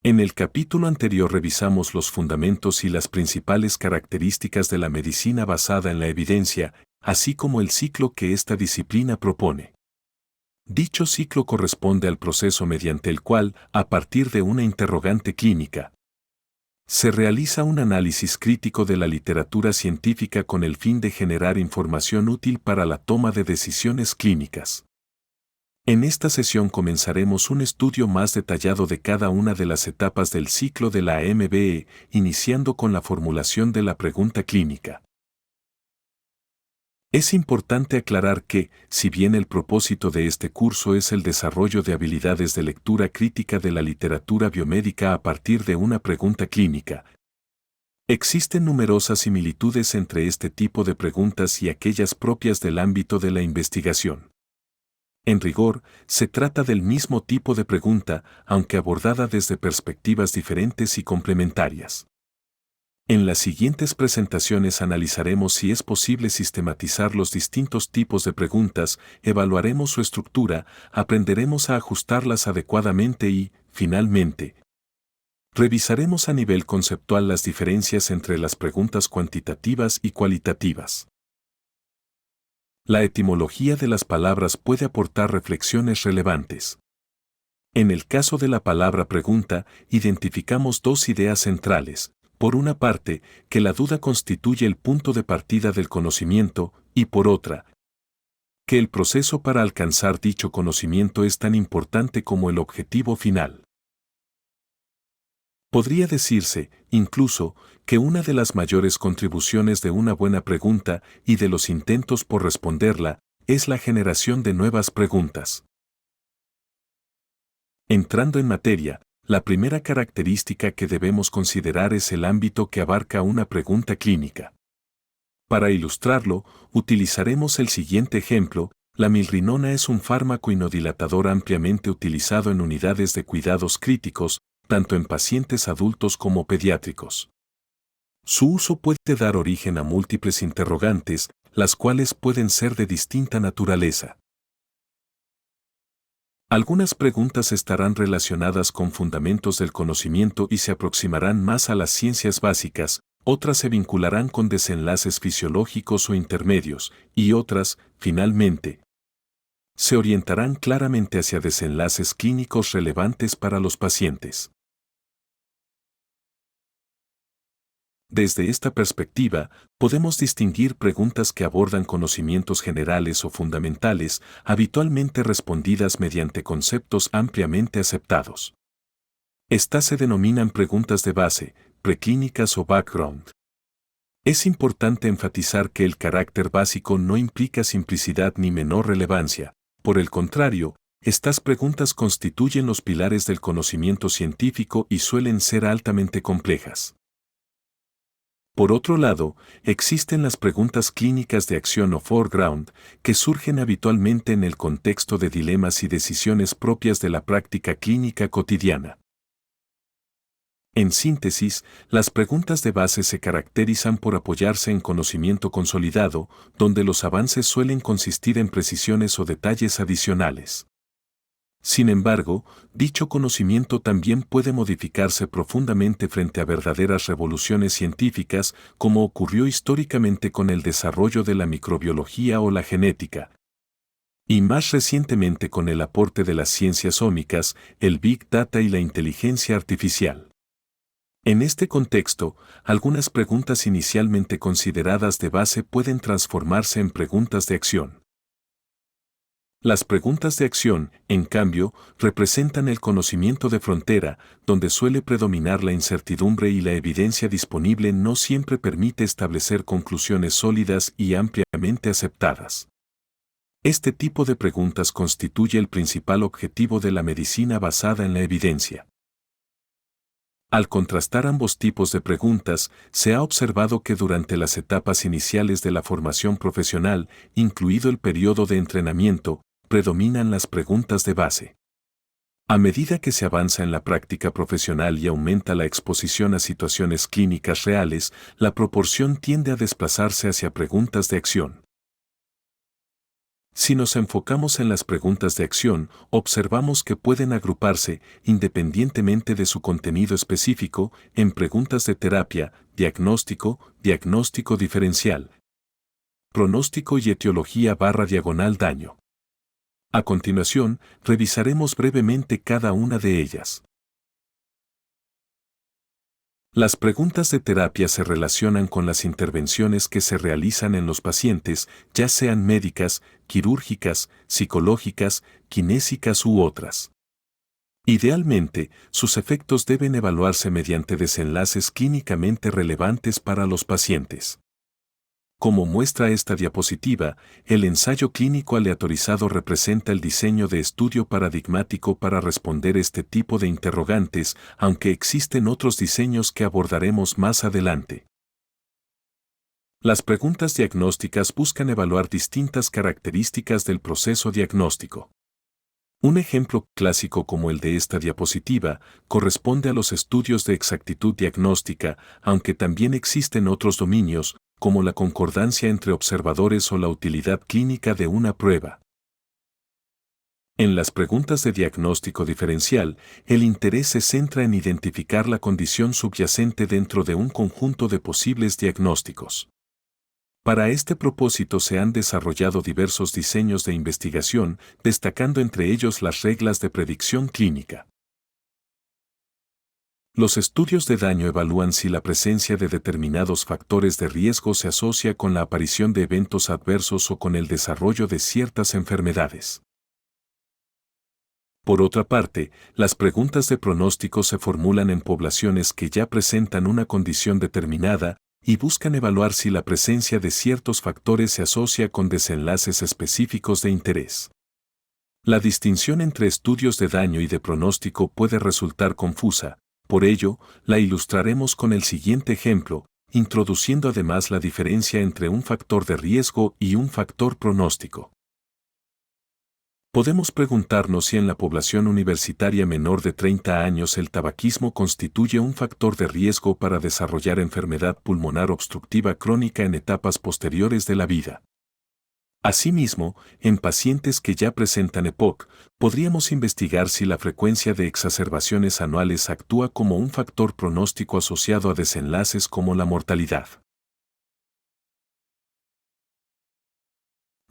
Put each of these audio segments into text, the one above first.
En el capítulo anterior revisamos los fundamentos y las principales características de la medicina basada en la evidencia, así como el ciclo que esta disciplina propone. Dicho ciclo corresponde al proceso mediante el cual, a partir de una interrogante clínica, se realiza un análisis crítico de la literatura científica con el fin de generar información útil para la toma de decisiones clínicas. En esta sesión comenzaremos un estudio más detallado de cada una de las etapas del ciclo de la MBE, iniciando con la formulación de la pregunta clínica. Es importante aclarar que, si bien el propósito de este curso es el desarrollo de habilidades de lectura crítica de la literatura biomédica a partir de una pregunta clínica, existen numerosas similitudes entre este tipo de preguntas y aquellas propias del ámbito de la investigación. En rigor, se trata del mismo tipo de pregunta, aunque abordada desde perspectivas diferentes y complementarias. En las siguientes presentaciones analizaremos si es posible sistematizar los distintos tipos de preguntas, evaluaremos su estructura, aprenderemos a ajustarlas adecuadamente y, finalmente, revisaremos a nivel conceptual las diferencias entre las preguntas cuantitativas y cualitativas. La etimología de las palabras puede aportar reflexiones relevantes. En el caso de la palabra pregunta, identificamos dos ideas centrales. Por una parte, que la duda constituye el punto de partida del conocimiento, y por otra, que el proceso para alcanzar dicho conocimiento es tan importante como el objetivo final. Podría decirse, incluso, que una de las mayores contribuciones de una buena pregunta y de los intentos por responderla es la generación de nuevas preguntas. Entrando en materia, la primera característica que debemos considerar es el ámbito que abarca una pregunta clínica. Para ilustrarlo, utilizaremos el siguiente ejemplo: la milrinona es un fármaco inodilatador ampliamente utilizado en unidades de cuidados críticos, tanto en pacientes adultos como pediátricos. Su uso puede dar origen a múltiples interrogantes, las cuales pueden ser de distinta naturaleza. Algunas preguntas estarán relacionadas con fundamentos del conocimiento y se aproximarán más a las ciencias básicas, otras se vincularán con desenlaces fisiológicos o intermedios, y otras, finalmente, se orientarán claramente hacia desenlaces clínicos relevantes para los pacientes. Desde esta perspectiva, podemos distinguir preguntas que abordan conocimientos generales o fundamentales, habitualmente respondidas mediante conceptos ampliamente aceptados. Estas se denominan preguntas de base, preclínicas o background. Es importante enfatizar que el carácter básico no implica simplicidad ni menor relevancia. Por el contrario, estas preguntas constituyen los pilares del conocimiento científico y suelen ser altamente complejas. Por otro lado, existen las preguntas clínicas de acción o foreground, que surgen habitualmente en el contexto de dilemas y decisiones propias de la práctica clínica cotidiana. En síntesis, las preguntas de base se caracterizan por apoyarse en conocimiento consolidado, donde los avances suelen consistir en precisiones o detalles adicionales. Sin embargo, dicho conocimiento también puede modificarse profundamente frente a verdaderas revoluciones científicas, como ocurrió históricamente con el desarrollo de la microbiología o la genética, y más recientemente con el aporte de las ciencias ómicas, el Big Data y la inteligencia artificial. En este contexto, algunas preguntas inicialmente consideradas de base pueden transformarse en preguntas de acción. Las preguntas de acción, en cambio, representan el conocimiento de frontera, donde suele predominar la incertidumbre y la evidencia disponible no siempre permite establecer conclusiones sólidas y ampliamente aceptadas. Este tipo de preguntas constituye el principal objetivo de la medicina basada en la evidencia. Al contrastar ambos tipos de preguntas, se ha observado que durante las etapas iniciales de la formación profesional, incluido el periodo de entrenamiento, predominan las preguntas de base. A medida que se avanza en la práctica profesional y aumenta la exposición a situaciones clínicas reales, la proporción tiende a desplazarse hacia preguntas de acción. Si nos enfocamos en las preguntas de acción, observamos que pueden agruparse, independientemente de su contenido específico, en preguntas de terapia, diagnóstico, diagnóstico diferencial, pronóstico y etiología / daño. A continuación, revisaremos brevemente cada una de ellas. Las preguntas de terapia se relacionan con las intervenciones que se realizan en los pacientes, ya sean médicas, quirúrgicas, psicológicas, kinésicas u otras. Idealmente, sus efectos deben evaluarse mediante desenlaces clínicamente relevantes para los pacientes. Como muestra esta diapositiva, el ensayo clínico aleatorizado representa el diseño de estudio paradigmático para responder este tipo de interrogantes, aunque existen otros diseños que abordaremos más adelante. Las preguntas diagnósticas buscan evaluar distintas características del proceso diagnóstico. Un ejemplo clásico como el de esta diapositiva corresponde a los estudios de exactitud diagnóstica, aunque también existen otros dominios, como la concordancia entre observadores o la utilidad clínica de una prueba. En las preguntas de diagnóstico diferencial, el interés se centra en identificar la condición subyacente dentro de un conjunto de posibles diagnósticos. Para este propósito se han desarrollado diversos diseños de investigación, destacando entre ellos las reglas de predicción clínica. Los estudios de daño evalúan si la presencia de determinados factores de riesgo se asocia con la aparición de eventos adversos o con el desarrollo de ciertas enfermedades. Por otra parte, las preguntas de pronóstico se formulan en poblaciones que ya presentan una condición determinada y buscan evaluar si la presencia de ciertos factores se asocia con desenlaces específicos de interés. La distinción entre estudios de daño y de pronóstico puede resultar confusa. Por ello, la ilustraremos con el siguiente ejemplo, introduciendo además la diferencia entre un factor de riesgo y un factor pronóstico. Podemos preguntarnos si en la población universitaria menor de 30 años el tabaquismo constituye un factor de riesgo para desarrollar enfermedad pulmonar obstructiva crónica en etapas posteriores de la vida. Asimismo, en pacientes que ya presentan EPOC, podríamos investigar si la frecuencia de exacerbaciones anuales actúa como un factor pronóstico asociado a desenlaces como la mortalidad.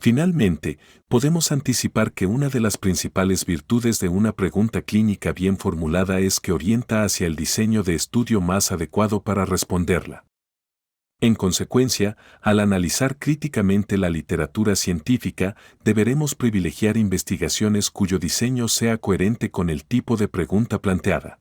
Finalmente, podemos anticipar que una de las principales virtudes de una pregunta clínica bien formulada es que orienta hacia el diseño de estudio más adecuado para responderla. En consecuencia, al analizar críticamente la literatura científica, deberemos privilegiar investigaciones cuyo diseño sea coherente con el tipo de pregunta planteada.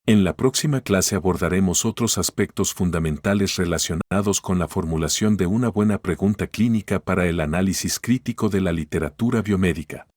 En la próxima clase abordaremos otros aspectos fundamentales relacionados con la formulación de una buena pregunta clínica para el análisis crítico de la literatura biomédica.